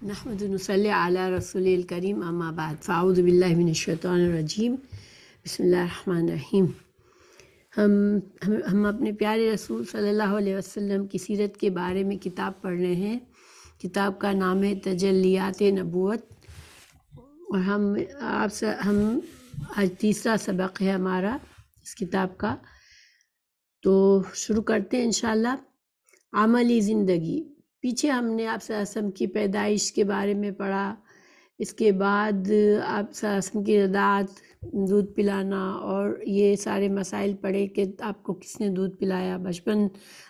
نحمد نصلی علی رسول الکریم اما بعد فاعوذ باللہ من الشیطان الرجیم بسم اللہ الرحمن الرحیم۔ ہم اپنے پیارے رسول صلی اللہ علیہ وسلم کی سیرت کے بارے میں کتاب پڑھ رہے ہیں۔ کتاب کا نام ہے تجلیات نبوت، اور ہم آج تیسرا سبق ہے ہمارا اس کتاب کا، تو شروع کرتے ہیں انشاءاللہ۔ عملی زندگی، پیچھے ہم نے آپ صلی اللہ علیہ وسلم کی پیدائش کے بارے میں پڑھا، اس کے بعد آپ صلی اللہ علیہ وسلم کی رضاعت، دودھ پلانا اور یہ سارے مسائل پڑھے کہ آپ کو کس نے دودھ پلایا، بچپن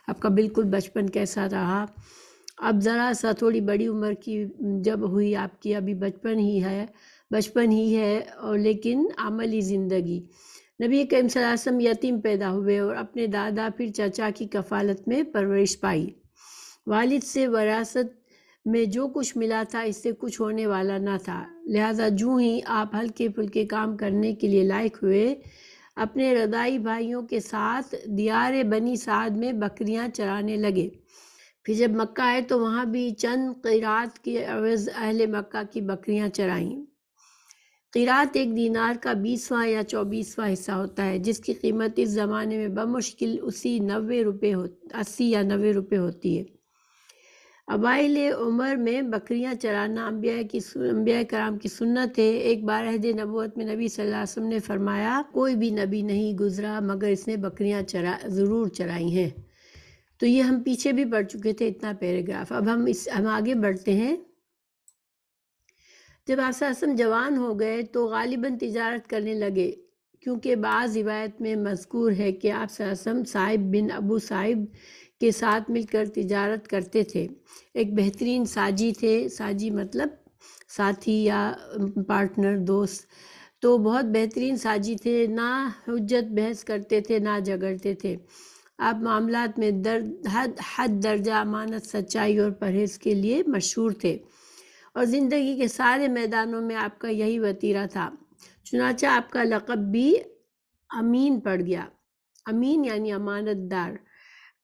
آپ کا بالکل بچپن کیسا رہا۔ اب ذرا سا تھوڑی بڑی عمر کی جب ہوئی آپ کی، ابھی بچپن ہی ہے اور لیکن عملی زندگی۔ نبی کریم صلی اللہ علیہ وسلم یتیم پیدا ہوئے اور اپنے دادا پھر چچا کی کفالت میں پرورش پائی۔ والد سے وراثت میں جو کچھ ملا تھا اس سے کچھ ہونے والا نہ تھا، لہٰذا جو ہی آپ ہلکے پھلکے کام کرنے کے لیے لائق ہوئے، اپنے رضاعی بھائیوں کے ساتھ دیار بنی سعد میں بکریاں چرانے لگے۔ پھر جب مکہ آئے تو وہاں بھی چند قیرات کے عوض اہل مکہ کی بکریاں چرائیں۔ قیرات ایک دینار کا 20واں یا 24واں حصہ ہوتا ہے، جس کی قیمت اس زمانے میں بمشکل 80 یا 90 روپے ہوتی ہے۔ اوائل عمر میں بکریاں چرانا انبیاء کرام کی سنت ہے۔ ایک بار عہد نبوت میں نبی صلی اللہ علیہ وسلم نے فرمایا، کوئی بھی نبی نہیں گزرا مگر اس نے بکریاں ضرور چرائی ہیں۔ تو یہ ہم پیچھے بھی پڑھ چکے تھے اتنا پیراگراف۔ اب ہم آگے بڑھتے ہیں۔ جب آپ صلی اللہ علیہ وسلم جوان ہو گئے تو غالباً تجارت کرنے لگے، کیونکہ بعض روایت میں مذکور ہے کہ آپ صلی اللہ علیہ وسلم صائب بن ابو صائب کے ساتھ مل کر تجارت کرتے تھے۔ ایک بہترین ساجی تھے، ساجی مطلب ساتھی یا پارٹنر، دوست، تو بہت بہترین ساجی تھے، نہ حجت بحث کرتے تھے نہ جھگڑتے تھے۔ آپ معاملات میں حد درجہ امانت، سچائی اور پرہیز کے لیے مشہور تھے، اور زندگی کے سارے میدانوں میں آپ کا یہی وتیرہ تھا۔ چنانچہ آپ کا لقب بھی امین پڑ گیا۔ امین یعنی امانت دار،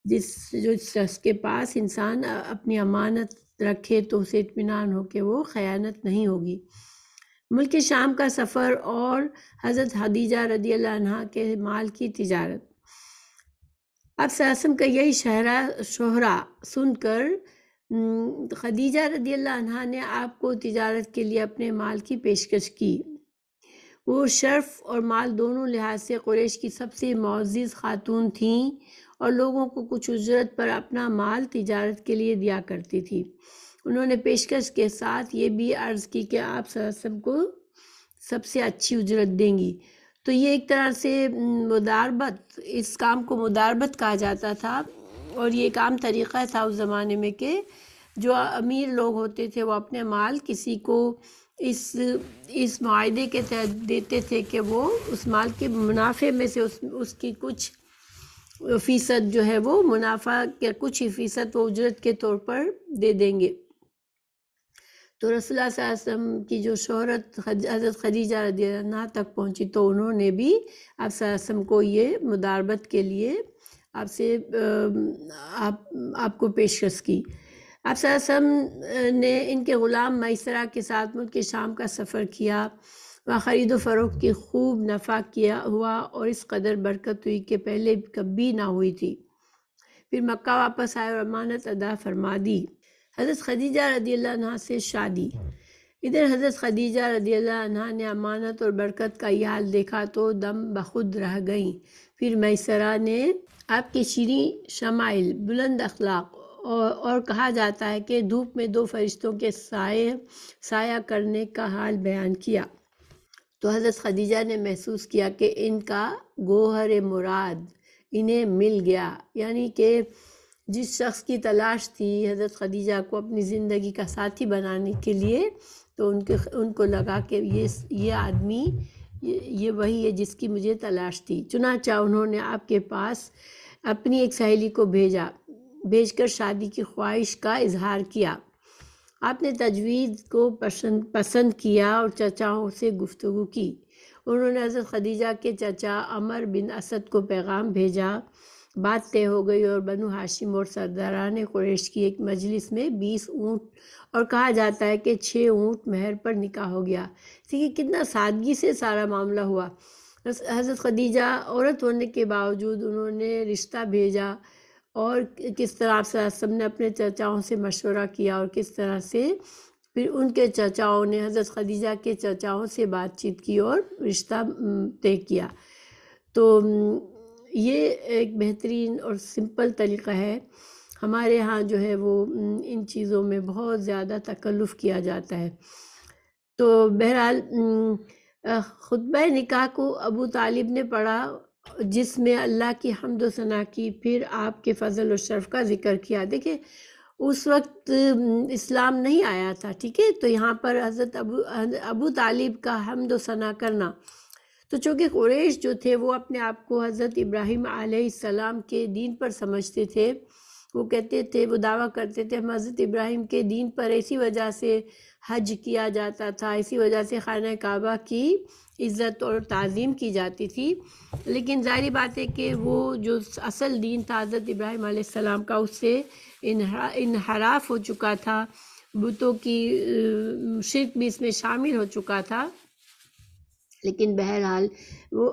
جو شخص کے پاس انسان اپنی امانت رکھے تو اسے اطمینان ہو کہ وہ خیانت نہیں ہوگی۔ ملک شام کا سفر اور حضرت خدیجہ رضی اللہ عنہا کے مال کی تجارت۔ آپ صلی اللہ علیہ وسلم کا یہی شہرہ سن کر خدیجہ رضی اللہ عنہا نے آپ کو تجارت کے لیے اپنے مال کی پیشکش کی۔ وہ شرف اور مال دونوں لحاظ سے قریش کی سب سے معزز خاتون تھیں، اور لوگوں کو کچھ اجرت پر اپنا مال تجارت کے لیے دیا کرتی تھی۔ انہوں نے پیشکش کے ساتھ یہ بھی عرض کی کہ آپ صلی اللہ علیہ وسلم کو سب سے اچھی اجرت دیں گی۔ تو یہ ایک طرح سے مداربت، اس کام کو مداربت کہا جاتا تھا، اور یہ ایک عام طریقہ تھا اس زمانے میں کہ جو امیر لوگ ہوتے تھے وہ اپنے مال کسی کو اس معاہدے کے تحت دیتے تھے کہ وہ اس مال کے منافع میں سے اس کی کچھ فیصد جو ہے وہ منافع کے کچھ فیصد وہ اجرت کے طور پر دے دیں گے۔ تو رسول اللہ صلی اللہ علیہ وسلم کی جو شہرت حضرت خدیجہ رضی اللہ عنہا تک پہنچی، تو انہوں نے بھی آپ صلی اللہ علیہ وسلم کو یہ مداربت کے لیے آپ کو پیشکش کی۔ آپ صلی اللہ علیہ وسلم نے ان کے غلام میسرہ کے ساتھ ملک شام کا سفر کیا۔ وہاں خرید و فروخت کی خوب نفع ہوا اور اس قدر برکت ہوئی کہ پہلے کبھی نہ ہوئی تھی۔ پھر مکہ واپس آئے اور امانت ادا فرما دی۔ حضرت خدیجہ رضی اللہ عنہا سے شادی۔ ادھر حضرت خدیجہ رضی اللہ عنہا نے امانت اور برکت کا یہ حال دیکھا تو دم بخود رہ گئیں۔ پھر میسرہ نے آپ کے شیریں شمائل، بلند اخلاق اور کہا جاتا ہے کہ دھوپ میں 2 فرشتوں کے سایہ کرنے کا حال بیان کیا، تو حضرت خدیجہ نے محسوس کیا کہ ان کا گوہر مراد انہیں مل گیا، یعنی کہ جس شخص کی تلاش تھی حضرت خدیجہ کو اپنی زندگی کا ساتھی بنانے کے لیے، تو ان کو لگا کہ یہ آدمی یہ وہی ہے جس کی مجھے تلاش تھی۔ چنانچہ انہوں نے آپ کے پاس اپنی ایک سہیلی کو بھیج کر شادی کی خواہش کا اظہار کیا۔ آپ نے تجویز کو پسند کیا اور چچاؤں سے گفتگو کی۔ انہوں نے حضرت خدیجہ کے چچا عمر بن اسد کو پیغام بھیجا بات طے ہو گئی اور بنو ہاشم اور سرداران قریش کی ایک مجلس میں 20 اونٹ اور کہا جاتا ہے کہ 6 اونٹ مہر پر نکاح ہو گیا۔ دیکھیے کتنا سادگی سے سارا معاملہ ہوا۔ حضرت خدیجہ عورت ہونے کے باوجود انہوں نے رشتہ بھیجا، اور کس طرح آپ صلی اللہ علیہ وسلم نے اپنے چچاؤں سے مشورہ کیا، اور کس طرح سے پھر ان کے چچاؤں نے حضرت خدیجہ کے چچاؤں سے بات چیت کی اور رشتہ طے کیا۔ تو یہ ایک بہترین اور سمپل طریقہ ہے۔ ہمارے ہاں جو ہے وہ ان چیزوں میں بہت زیادہ تکلف کیا جاتا ہے۔ تو بہرحال خطبہ نکاح کو ابو طالب نے پڑھا، جس میں اللہ کی حمد و ثنا کی، پھر آپ کے فضل و شرف کا ذکر کیا۔ دیکھیں اس وقت اسلام نہیں آیا تھا، ٹھیک ہے، تو یہاں پر حضرت ابو طالب کا حمد و ثنا کرنا، تو چونکہ قریش جو تھے وہ اپنے آپ کو حضرت ابراہیم علیہ السلام کے دین پر سمجھتے تھے۔ وہ کہتے تھے، وہ دعویٰ کرتے تھے ہم حضرت ابراہیم کے دین پر، اسی وجہ سے حج کیا جاتا تھا، اسی وجہ سے خانہ کعبہ کی عزت اور تعظیم کی جاتی تھی۔ لیکن ظاہری بات ہے کہ وہ جو اصل دین تھا حضرت ابراہیم علیہ السلام کا، اس سے انحراف ہو چکا تھا، بتوں کی شرک بھی اس میں شامل ہو چکا تھا۔ لیکن بہرحال وہ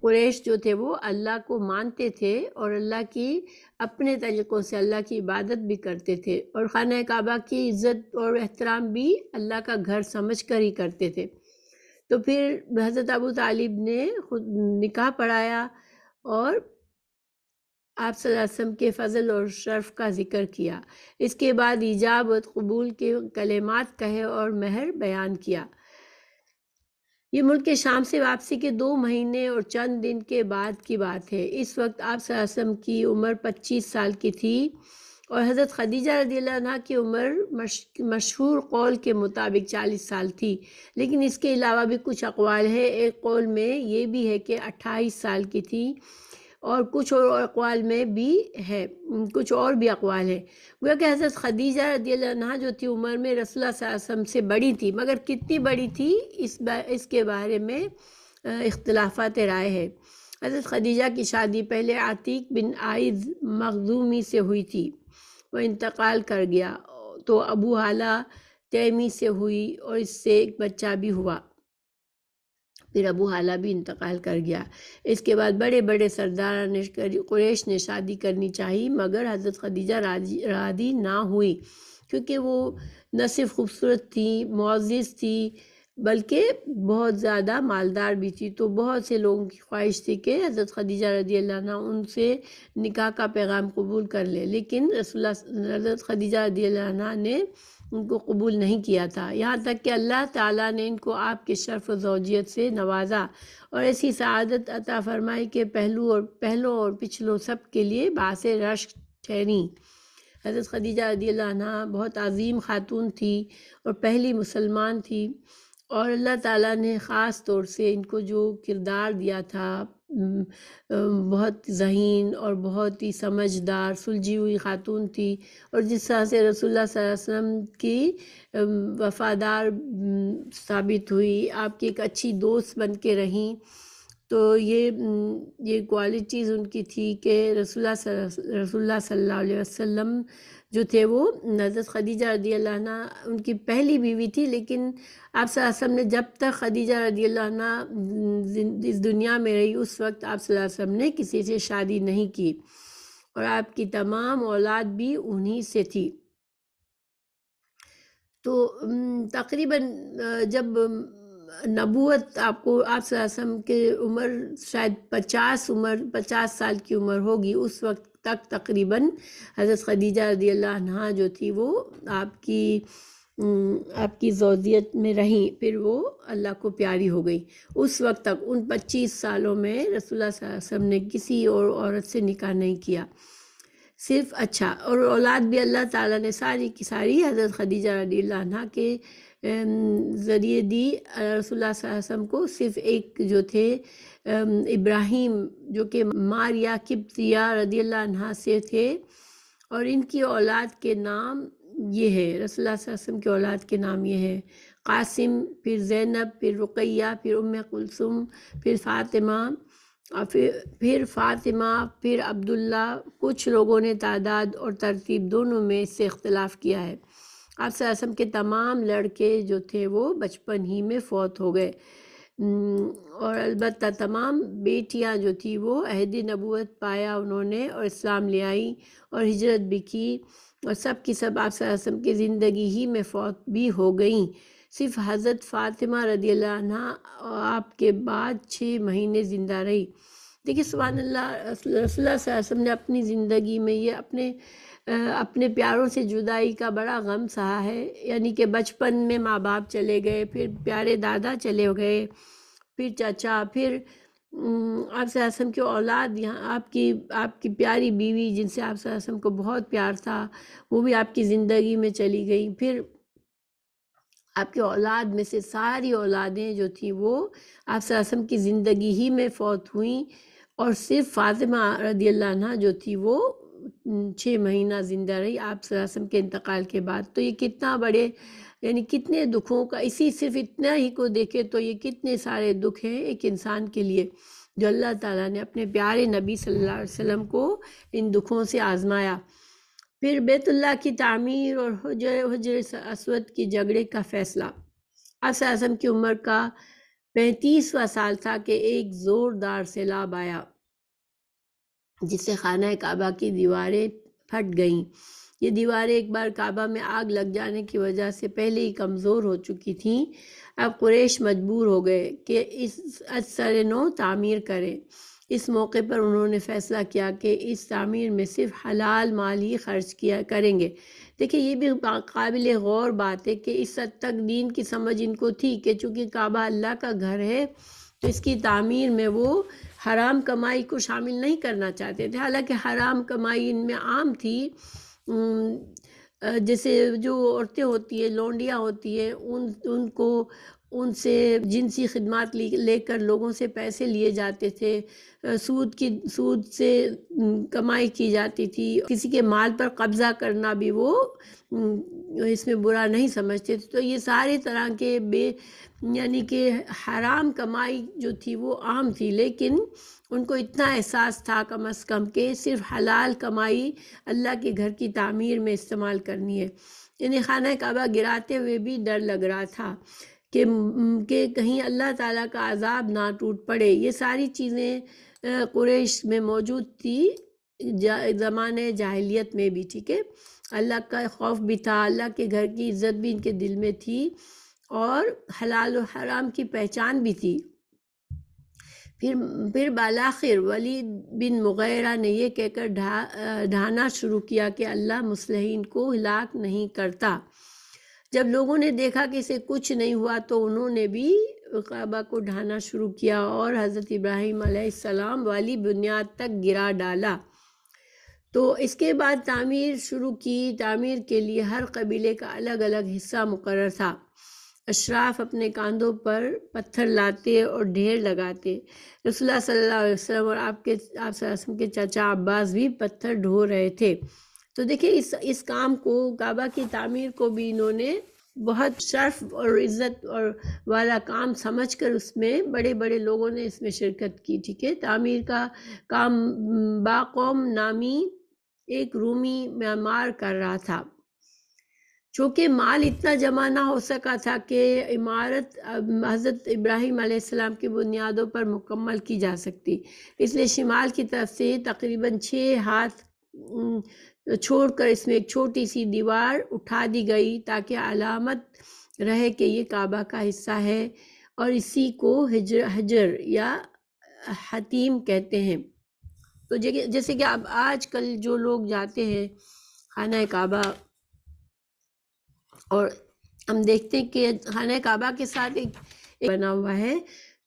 قریش جو تھے وہ اللہ کو مانتے تھے، اور اللہ کی اپنے طریقوں سے اللہ کی عبادت بھی کرتے تھے، اور خانہ کعبہ کی عزت اور احترام بھی اللہ کا گھر سمجھ کر ہی کرتے تھے۔ تو پھر حضرت ابو طالب نے خود نکاح پڑھایا اور آپ صلی اللہ علیہ وسلم کے فضل اور شرف کا ذکر کیا۔ اس کے بعد ایجاب و قبول کے کلمات کہے اور مہر بیان کیا۔ یہ ملک شام سے واپسی کے 2 مہینے اور چند دن کے بعد کی بات ہے۔ اس وقت آپ صلی اللہ علیہ وسلم کی عمر 25 سال کی تھی، اور حضرت خدیجہ رضی اللہ عنہ کی عمر مشہور قول کے مطابق 40 سال تھی، لیکن اس کے علاوہ بھی کچھ اقوال ہے۔ ایک قول میں یہ بھی ہے کہ 28 سال کی تھی، اور کچھ اور اقوال میں بھی ہے، کچھ اور بھی اقوال ہے۔ گویا کہ حضرت خدیجہ رضی اللہ عنہ جو تھی عمر میں رسول اللہ صلی اللہ علیہ وسلم سے بڑی تھی، مگر کتنی بڑی تھی اس کے بارے میں اختلافات رائے ہے۔ حضرت خدیجہ کی شادی پہلے عتیق بن عائض مخزومی سے ہوئی تھی، وہ انتقال کر گیا، تو ابو ہالہ تیمی سے ہوئی، اور اس سے ایک بچہ بھی ہوا، پھر ابو ہالہ بھی انتقال کر گیا۔ اس کے بعد بڑے بڑے سرداران قریش نے شادی کرنی چاہی، مگر حضرت خدیجہ راضی نہ ہوئی، کیونکہ وہ نہ صرف خوبصورت تھی، معزز تھی، بلکہ بہت زیادہ مالدار بھی تھی۔ تو بہت سے لوگوں کی خواہش تھی کہ حضرت خدیجہ رضی اللہ عنہ ان سے نکاح کا پیغام قبول کر لے، لیکن حضرت خدیجہ رضی اللہ عنہ نے ان کو قبول نہیں کیا تھا، یہاں تک کہ اللہ تعالیٰ نے ان کو آپ کے شرف و زوجیت سے نوازا، اور ایسی سعادت عطا فرمائی کہ پہلوں اور پچھلوں سب کے لیے باعث رشک ٹھہریں۔ حضرت خدیجہ رضی اللہ عنہ بہت عظیم خاتون تھی اور پہلی مسلمان تھی، اور اللہ تعالیٰ نے خاص طور سے ان کو جو کردار دیا تھا، بہت ذہین اور بہت ہی سمجھدار سلجھی ہوئی خاتون تھی، اور جس طرح سے رسول اللہ صلی اللہ علیہ وسلم کی وفادار ثابت ہوئی، آپ کی ایک اچھی دوست بن کے رہیں، تو یہ کوالٹیز ان کی تھی کہ رسول اللہ صلی اللہ علیہ وسلم جو تھے وہ حضرت خدیجہ رضی اللہ عنہ ان کی پہلی بیوی تھی، لیکن آپ صلی اللہ علیہ وسلم نے جب تک خدیجہ رضی اللہ عنہ اس دنیا میں رہی، اس وقت آپ صلی اللہ علیہ وسلم نے کسی سے شادی نہیں کی، اور آپ کی تمام اولاد بھی انہی سے تھی۔ تو تقریباً جب نبوت آپ صلی اللہ علیہ وسلم کے عمر شاید 50 سال کی عمر ہوگی، اس وقت تک تقریباً حضرت خدیجہ رضی اللہ عنہ جو تھی وہ آپ کی زوجیت میں رہیں، پھر وہ اللہ کو پیاری ہو گئی۔ اس وقت تک ان 25 سالوں میں رسول اللہ صلی اللہ علیہ وسلم نے کسی اور عورت سے نکاح نہیں کیا، صرف اور اولاد بھی اللہ تعالیٰ نے ساری کی ساری حضرت خدیجہ رضی اللہ عنہ کے ذریعے دی۔ رسول اللہ صلی اللہ علیہ وسلم کو صرف ایک جو تھے ابراہیم، جو کہ ماریا قبطیہ رضی اللہ عنہ سے تھے، اور ان کی اولاد کے نام یہ ہے، رسول اللہ صلی اللہ علیہ وسلم کی اولاد کے نام یہ ہے: قاسم، پھر زینب، پھر رقیہ، پھر ام کلثوم، پھر فاطمہ، اور پھر فاطمہ، پھر عبداللہ، کچھ لوگوں نے تعداد اور ترتیب دونوں میں اس سے اختلاف کیا ہے۔ آپ صلی اللہ علیہ وسلم کے تمام لڑکے جو تھے وہ بچپن ہی میں فوت ہو گئے، اور البتہ تمام بیٹیاں جو تھی وہ عہد نبوت پایا انہوں نے، اور اسلام لے آئیں اور ہجرت بھی کی، اور سب کی سب آپ صلی اللہ علیہ وسلم کی زندگی ہی میں فوت بھی ہو گئیں۔ صرف حضرت فاطمہ رضی اللہ عنہ آپ کے بعد 6 مہینے زندہ رہی۔ دیکھیے سبحان اللہ، رسول اللہ صلی اللہ علیہ وسلم نے اپنی زندگی میں یہ اپنے پیاروں سے جدائی کا بڑا غم سہا ہے، یعنی کہ بچپن میں ماں باپ چلے گئے، پھر پیارے دادا چلے گئے، پھر چچا، پھر آپ صلی اللہ علیہ وسلم کی اولاد، یہاں آپ کی پیاری بیوی جن سے آپ صلی اللہ علیہ وسلم کو بہت پیار تھا وہ بھی آپ کی زندگی میں چلی گئیں، پھر آپ کی اولاد میں سے ساری اولادیں جو تھیں وہ آپ صلی اللہ علیہ وسلم کی زندگی ہی میں فوت ہوئیں، اور صرف فاطمہ رضی اللہ عنہ جو تھی وہ 6 مہینہ زندہ رہی آپ صلی اللہ علیہ وسلم کے انتقال کے بعد۔ تو یہ کتنا بڑے، یعنی کتنے دکھوں کا، صرف اتنا ہی کو دیکھے تو یہ کتنے سارے دکھ ہیں ایک انسان کے لیے، جو اللہ تعالیٰ نے اپنے پیارے نبی صلی اللہ علیہ وسلم کو ان دکھوں سے آزمایا۔ پھر بیت اللہ کی تعمیر اور حجر اسود کی جھگڑے کا فیصلہ۔ آپ صلی اللہ علیہ وسلم کی عمر کا 35واں سال تھا کہ ایک زوردار سیلاب آیا جس سے خانہ کعبہ کی دیواریں پھٹ گئیں۔ یہ دیواریں ایک بار کعبہ میں آگ لگ جانے کی وجہ سے پہلے ہی کمزور ہو چکی تھیں۔ اب قریش مجبور ہو گئے کہ از سر نو تعمیر کریں۔ اس موقع پر انہوں نے فیصلہ کیا کہ اس تعمیر میں صرف حلال مال ہی خرچ کریں گے۔ دیکھیں یہ بھی قابل غور بات ہے کہ اس حد تک دین کی سمجھ ان کو تھی کہ چونکہ کعبہ اللہ کا گھر ہے تو اس کی تعمیر میں وہ حرام کمائی کو شامل نہیں کرنا چاہتے تھے، حالانکہ حرام کمائی ان میں عام تھی۔ جیسے جو عورتیں ہوتی ہیں، لونڈیاں ہوتی ہیں، ان کو ان سے جنسی خدمات لے کر لوگوں سے پیسے لیے جاتے تھے، سود سے کمائی کی جاتی تھی، کسی کے مال پر قبضہ کرنا بھی وہ اس میں برا نہیں سمجھتے تھے۔ تو یہ سارے طرح کے یعنی کہ حرام کمائی جو تھی وہ عام تھی، لیکن ان کو اتنا احساس تھا کم از کم کہ صرف حلال کمائی اللہ کے گھر کی تعمیر میں استعمال کرنی ہے۔ یعنی خانہ کعبہ گراتے ہوئے بھی ڈر لگ رہا تھا کہ کہیں اللہ تعالیٰ کا عذاب نہ ٹوٹ پڑے۔ یہ ساری چیزیں قریش میں موجود تھی زمانے جاہلیت میں بھی، ٹھیک ہے، اللہ کا خوف بھی تھا، اللہ کے گھر کی عزت بھی ان کے دل میں تھی، اور حلال و حرام کی پہچان بھی تھی۔ پھر بالآخر ولید بن مغیرہ نے یہ کہہ کر ڈھانا شروع کیا کہ اللہ مصلحین کو ہلاک نہیں کرتا۔ جب لوگوں نے دیکھا کہ اسے کچھ نہیں ہوا تو انہوں نے بھی کعبہ کو ڈھانا شروع کیا اور حضرت ابراہیم علیہ السلام والی بنیاد تک گرا ڈالا۔ تو اس کے بعد تعمیر شروع کی۔ تعمیر کے لیے ہر قبیلے کا الگ الگ حصہ مقرر تھا۔ اشراف اپنے کاندھوں پر پتھر لاتے اور ڈھیر لگاتے۔ رسول اللہ صلی اللہ علیہ وسلم اور آپ صلی اللہ علیہ وسلم کے چچا عباس بھی پتھر ڈھو رہے تھے۔ تو دیکھیں اس کام کو، کعبہ کی تعمیر کو بھی انہوں نے بہت شرف اور عزت اور والا کام سمجھ کر اس میں بڑے بڑے لوگوں نے اس میں شرکت کی، ٹھیک ہے۔ تعمیر کا کام باقوم نامی ایک رومی معمار کر رہا تھا۔ چونکہ مال اتنا جمع نہ ہو سکا تھا کہ عمارت حضرت ابراہیم علیہ السلام کی بنیادوں پر مکمل کی جا سکتی، اس لیے شمال کی طرف سے تقریباً 6 ہاتھ چھوڑ کر اس میں ایک چھوٹی سی دیوار اٹھا دی گئی تاکہ علامت رہے کہ یہ کعبہ کا حصہ ہے، اور اسی کو حجر یا حتیم کہتے ہیں۔ تو جیسے کہ اب آج کل جو لوگ جاتے ہیں خانہ کعبہ، اور ہم دیکھتے ہیں کہ خانہ کعبہ کے ساتھ ایک بنا ہوا ہے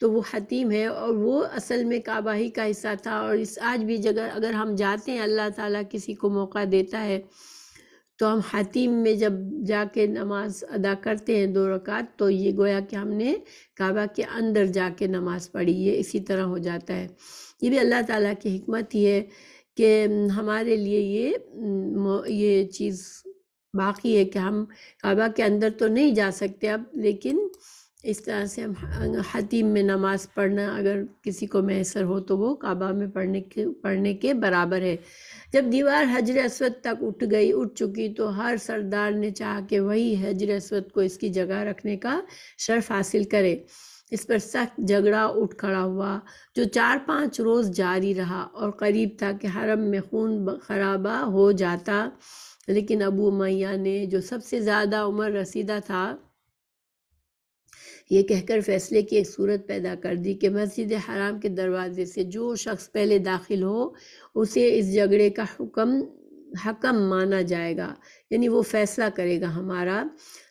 تو وہ حتیم ہے، اور وہ اصل میں کعبہ ہی کا حصہ تھا۔ اور آج بھی جگہ اگر ہم جاتے ہیں، اللہ تعالیٰ کسی کو موقع دیتا ہے تو ہم حتیم میں جب جا کے نماز ادا کرتے ہیں 2 رکعت، تو یہ گویا کہ ہم نے کعبہ کے اندر جا کے نماز پڑھی، یہ اسی طرح ہو جاتا ہے۔ یہ بھی اللہ تعالیٰ کی حکمت ہی ہے کہ ہمارے لیے یہ چیز باقی ہے کہ ہم کعبہ کے اندر تو نہیں جا سکتے اب، لیکن اس طرح سے ہم حتیم میں نماز پڑھنا اگر کسی کو میسر ہو تو وہ کعبہ میں پڑھنے کے برابر ہے۔ جب دیوار حجر اسود تک اٹھ چکی تو ہر سردار نے چاہا کہ وہی حجر اسود کو اس کی جگہ رکھنے کا شرف حاصل کرے۔ اس پر سخت جھگڑا اٹھ کھڑا ہوا جو 4-5 روز جاری رہا اور قریب تھا کہ حرم میں خون خرابہ ہو جاتا، لیکن ابو امیہ نے جو سب سے زیادہ عمر رسیدہ تھا یہ کہہ کر فیصلے کی ایک صورت پیدا کر دی کہ مسجد حرام کے دروازے سے جو شخص پہلے داخل ہو اسے اس جھگڑے کا حکم مانا جائے گا، یعنی وہ فیصلہ کرے گا ہمارا۔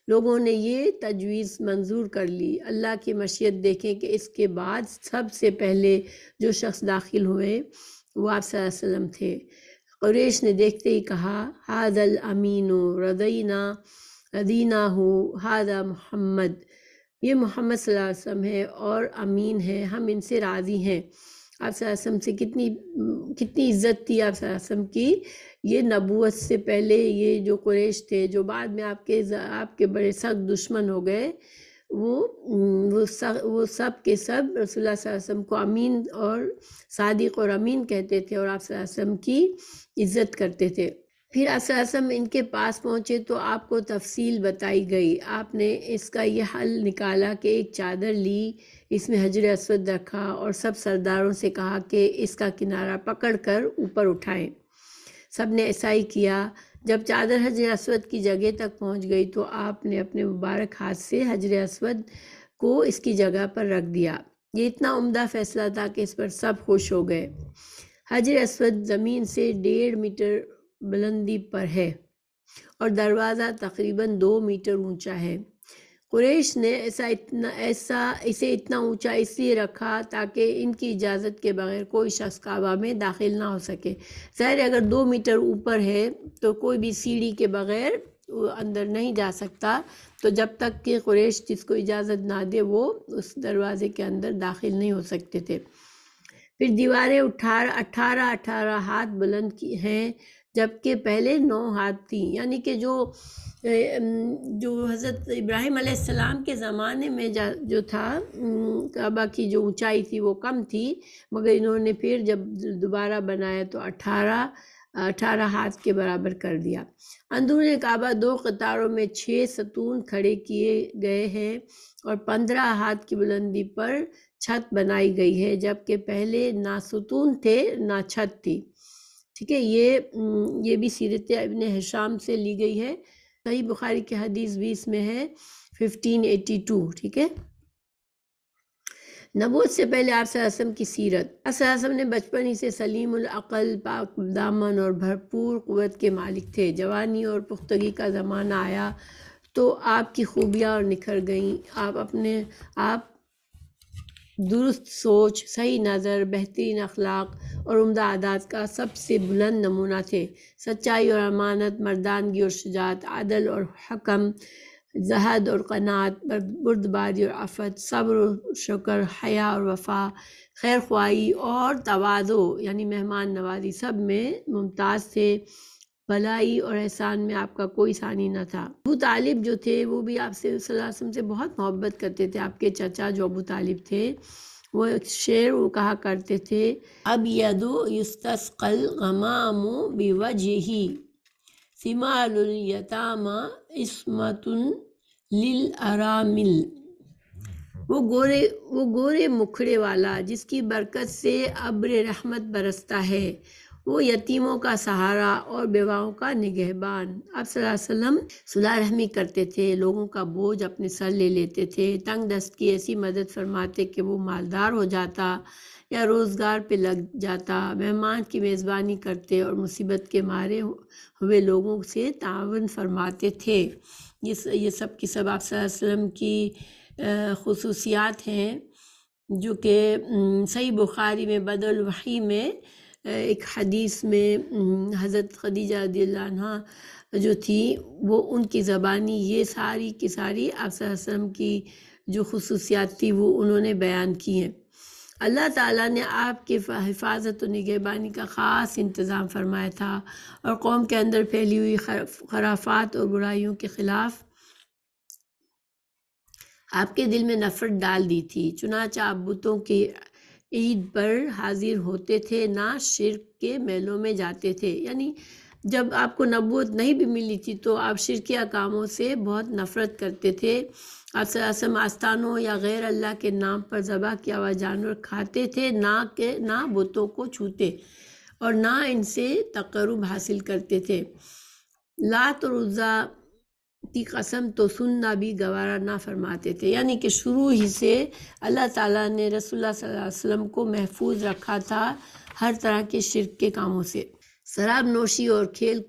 لوگوں نے یہ تجویز منظور کر لی۔ اللہ کی مشیت دیکھیں کہ اس کے بعد سب سے پہلے جو شخص داخل ہوئے وہ آپ صلی اللہ علیہ وسلم تھے۔ قریش نے دیکھتے ہی کہا ھذا الامین رضیناہ ھذا محمد، یہ محمد صلی اللہ علیہ وسلم ہے اور امین ہے، ہم ان سے راضی ہیں۔ آپ صلی اللہ علیہ وسلم سے کتنی عزت تھی آپ صلی اللہ علیہ وسلم کی۔ یہ نبوت سے پہلے یہ جو قریش تھے جو بعد میں آپ کے بڑے سخت دشمن ہو گئے، وہ سب کے سب رسول اللہ صلی اللہ علیہ وسلم کو امین اور صادق اور امین کہتے تھے اور آپ صلی اللہ علیہ وسلم کی عزت کرتے تھے۔ پھر آپ صلی اللہ علیہ وسلم ان کے پاس پہنچے تو آپ کو تفصیل بتائی گئی۔ آپ نے اس کا یہ حل نکالا کہ ایک چادر لی، اس میں حجر اسود رکھا اور سب سرداروں سے کہا کہ اس کا کنارہ پکڑ کر اوپر اٹھائیں۔ سب نے ایسا ہی کیا۔ جب چادر حجر اسود کی جگہ تک پہنچ گئی تو آپ نے اپنے مبارک ہاتھ سے حجر اسود کو اس کی جگہ پر رکھ دیا۔ یہ اتنا عمدہ فیصلہ تھا کہ اس پر سب خوش ہو گئے۔ حجر اسود زمین سے 1.5 میٹر بلندی پر ہے اور دروازہ تقریباً 2 میٹر اونچا ہے۔ قریش نے اسے اتنا اونچا اس لیے رکھا تاکہ ان کی اجازت کے بغیر کوئی شخص کعبہ میں داخل نہ ہو سکے۔ ظاہر اگر 2 میٹر اوپر ہے تو کوئی بھی سیڑھی کے بغیر اندر نہیں جا سکتا، تو جب تک کہ قریش جس کو اجازت نہ دے وہ اس دروازے کے اندر داخل نہیں ہو سکتے تھے۔ پھر دیواریں 18 ہاتھ بلند ہیں جبکہ پہلے 9 ہاتھ تھیں، یعنی کہ جو حضرت ابراہیم علیہ السلام کے زمانے میں جو تھا کعبہ کی جو اونچائی تھی وہ کم تھی، مگر انہوں نے پھر جب دوبارہ بنایا تو 18 ہاتھ کے برابر کر دیا۔ اندرون کعبہ 2 قطاروں میں 6 ستون کھڑے کیے گئے ہیں اور 15 ہاتھ کی بلندی پر چھت بنائی گئی ہے، جبکہ پہلے نہ ستون تھے نہ چھت تھی۔ ٹھیک ہے، یہ بھی سیرت ابن ہشام سے لی گئی ہے۔ صحیح بخاری کی حدیث 20 میں ہے 1582۔ ٹھیک ہے، نبوت سے پہلے آپ صلی اللہ علیہ وسلم کی سیرت۔ آپ صلی اللہ علیہ وسلم نے بچپن ہی سے سلیم العقل، پاک دامن اور بھرپور قوت کے مالک تھے۔ جوانی اور پختگی کا زمانہ آیا تو آپ کی خوبیاں اور نکھر گئیں۔ آپ درست سوچ، صحیح نظر، بہترین اخلاق اور عمدہ عادات کا سب سے بلند نمونہ تھے۔ سچائی اور امانت، مردانگی اور شجاعت، عدل اور حکم، زہد اور قناعت، بردباری اور عفت، صبر و شکر، حیا اور وفا، خیر خواہی اور تواضع یعنی مہمان نوازی، سب میں ممتاز تھے۔ بھلائی اور احسان میں آپ کا کوئی ثانی نہ تھا۔ ابو طالب جو تھے وہ بھی آپ سے صلی اللہ علیہ وسلم سے بہت محبت کرتے تھے۔ آپ کے چچا جو ابو طالب تھے وہ ایک شعر کہا کرتے تھے، ابید یستسقی الغمام بوجہہ ثمال الیتامی عصمۃ للارامل۔ وہ گورے مکھڑے والا جس کی برکت سے ابر رحمت برستا ہے، وہ یتیموں کا سہارا اور بیواؤں کا نگہبان۔ آپ صلی اللہ علیہ وسلم صلح رحمی کرتے تھے، لوگوں کا بوجھ اپنے سر لے لیتے تھے، تنگ دست کی ایسی مدد فرماتے کہ وہ مالدار ہو جاتا یا روزگار پہ لگ جاتا، مہمان کی میزبانی کرتے اور مصیبت کے مارے ہوئے لوگوں سے تعاون فرماتے تھے۔ یہ سب کی سب آپ صلی اللہ علیہ وسلم کی خصوصیات ہیں، جو کہ صحیح بخاری میں بدء الوحی میں ایک حدیث میں حضرت خدیجہ رضی اللہ عنہ جو تھی وہ ان کی زبانی یہ ساری کی ساری آپ صلی اللہ علیہ وسلم کی جو خصوصیات تھی وہ انہوں نے بیان کی ہیں۔ اللہ تعالیٰ نے آپ کی حفاظت و نگہبانی کا خاص انتظام فرمایا تھا اور قوم کے اندر پھیلی ہوئی خرافات اور برائیوں کے خلاف آپ کے دل میں نفرت ڈال دی تھی، چنانچہ آپ بتوں کی عید پر حاضر ہوتے تھے، نہ شرک کے میلوں میں جاتے تھے۔ یعنی جب آپ کو نبوت نہیں بھی ملی تھی تو آپ شرکیہ کاموں سے بہت نفرت کرتے تھے۔ آپ صلی اللہ علیہ وسلم آستانوں یا غیر اللہ کے نام پر ذبح کیا ہوا جانور کھاتے تھے، نہ بتوں کو چھوتے اور نہ ان سے تقرب حاصل کرتے تھے۔ لات اور عزا کی قسم تو سننا بھی گوارا نہ فرماتے تھے۔ یعنی کہ شروع ہی سے اللہ تعالیٰ نے رسول اللہ صلی اللہ علیہ وسلم کو محفوظ رکھا تھا ہر طرح کے شرک کے کاموں سے۔ شراب نوشی اور کھیل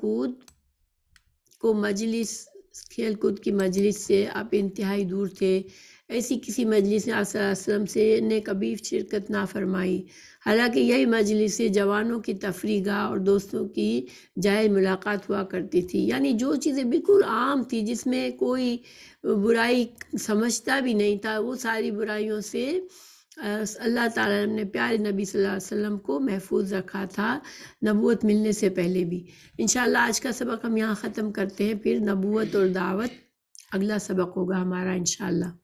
کود کی مجلس سے آپ انتہائی دور تھے۔ ایسی کسی مجلس میں آپ صلی اللہ علیہ وسلم سے نے کبھی شرکت نہ فرمائی، حالانکہ یہی مجلس جوانوں کی تفریح گاہ اور دوستوں کی جائز ملاقات ہوا کرتی تھی۔ یعنی جو چیزیں بالکل عام تھی، جس میں کوئی برائی سمجھتا بھی نہیں تھا، وہ ساری برائیوں سے اللہ تعالیٰ نے پیارے نبی صلی اللہ علیہ وسلم کو محفوظ رکھا تھا نبوت ملنے سے پہلے بھی۔ انشاءاللہ آج کا سبق ہم یہاں ختم کرتے ہیں، پھر نبوت اور دعوت اگلا سبق ہوگا ہمارا انشاءاللہ۔